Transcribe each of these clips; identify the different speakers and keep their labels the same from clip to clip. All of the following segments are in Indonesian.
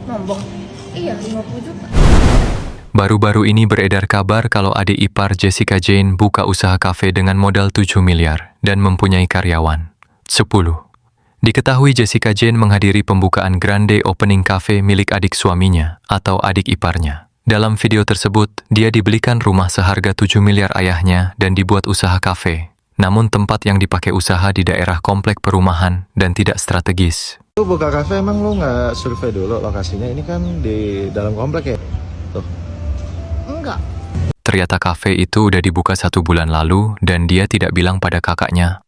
Speaker 1: Nombok? Iya, 50 juta.
Speaker 2: Baru-baru ini beredar kabar kalau adik ipar Jessica Jane buka usaha kafe dengan modal 7 miliar dan mempunyai karyawan 10. Diketahui Jessica Jane menghadiri pembukaan grande opening cafe milik adik suaminya atau adik iparnya. Dalam video tersebut, dia dibelikan rumah seharga 7 miliar ayahnya dan dibuat usaha kafe. Namun tempat yang dipakai usaha di daerah komplek perumahan dan tidak strategis.
Speaker 3: Lu buka kafe emang lu nggak survei dulu lokasinya? Ini kan di dalam komplek ya? Tuh.
Speaker 1: Enggak.
Speaker 2: Ternyata kafe itu udah dibuka 1 bulan lalu dan dia tidak bilang pada kakaknya.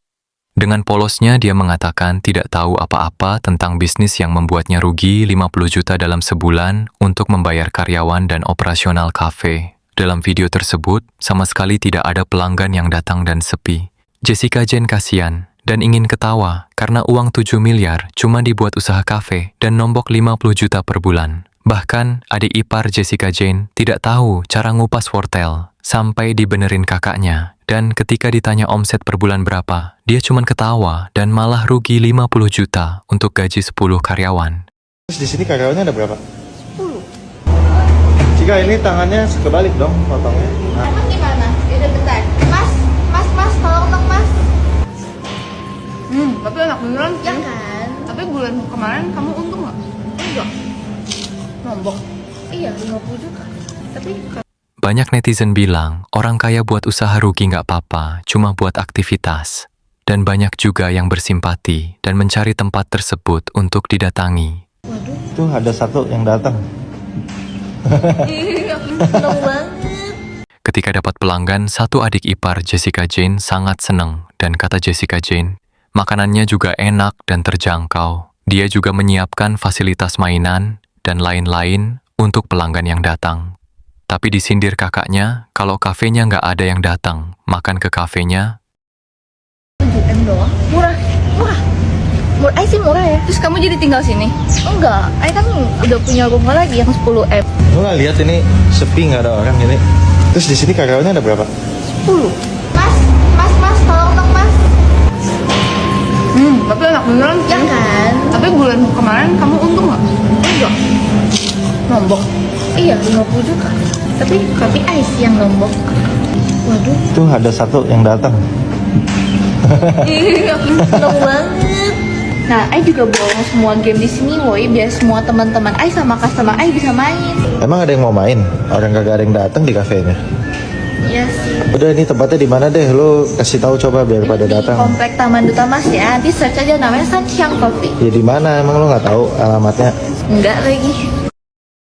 Speaker 2: Dengan polosnya dia mengatakan tidak tahu apa-apa tentang bisnis yang membuatnya rugi 50 juta dalam sebulan untuk membayar karyawan dan operasional kafe. Dalam video tersebut, sama sekali tidak ada pelanggan yang datang dan sepi. Jessica Jane kasihan dan ingin ketawa karena uang 7 miliar cuma dibuat usaha kafe dan nombok 50 juta per bulan. Bahkan adik ipar Jessica Jane tidak tahu cara ngupas wortel sampai dibenerin kakaknya. Dan ketika ditanya omset per bulan berapa, dia cuma ketawa dan malah rugi 50 juta untuk gaji 10 karyawan.
Speaker 3: Terus di sini karyawannya ada berapa?
Speaker 1: 10.
Speaker 3: Jika ini tangannya kebalik dong potongnya. Nah.
Speaker 1: Emang gimana? Udah bentar. Mas, tolong dong mas.
Speaker 4: Tapi enak beneran
Speaker 1: Ya
Speaker 4: sih.
Speaker 1: kan?
Speaker 4: Tapi bulan kemarin kamu untung nggak?
Speaker 1: Enggak. Nombok? Iya, 50 juta. Tapi
Speaker 2: Banyak netizen bilang, orang kaya buat usaha rugi nggak apa-apa, cuma buat aktivitas. Dan banyak juga yang bersimpati dan mencari tempat tersebut untuk didatangi.
Speaker 1: waduh,
Speaker 3: Itu ada satu yang datang.
Speaker 1: seneng banget.
Speaker 2: Ketika dapat pelanggan, satu adik ipar Jessica Jane sangat senang. Dan kata Jessica Jane, makanannya juga enak dan terjangkau. Dia juga menyiapkan fasilitas mainan dan lain-lain untuk pelanggan yang datang. Tapi disindir kakaknya, kalau kafenya nggak ada yang datang, makan ke kafenya.
Speaker 1: 7M doang? Murah. Ay sih murah ya.
Speaker 4: Terus kamu jadi tinggal sini?
Speaker 1: Enggak, Ay kan udah punya rumah lagi yang 10M.
Speaker 3: Lu nggak lihat ini sepi nggak ada orang ini? Terus di sini karyawannya ada berapa?
Speaker 1: 10. Mas, tolong dong mas.
Speaker 4: Tapi enak beneran sih.
Speaker 1: Ya kan?
Speaker 4: Tapi bulan kemarin kamu untung nggak?
Speaker 1: Enggak. Nombok? Iya, 50 juta. Tapi Ay sih yang nombok. Waduh,
Speaker 3: Itu ada satu yang datang.
Speaker 1: seneng banget. Nah, Ay juga bawa semua game di sini, woi, biar semua teman-teman Ay sama customer Ay bisa main.
Speaker 3: Emang ada yang mau main? Orang kagak ada yang datang di kafenya.
Speaker 1: Iya sih.
Speaker 3: Udah ini tempatnya di mana deh? Lu kasih tahu coba biar pada
Speaker 1: Di
Speaker 3: datang.
Speaker 1: Komplek Taman Duta Mas ya. Nanti search aja namanya Sunshine Coffee.
Speaker 3: Ya di mana? Emang lu nggak tahu alamatnya?
Speaker 1: Enggak lagi.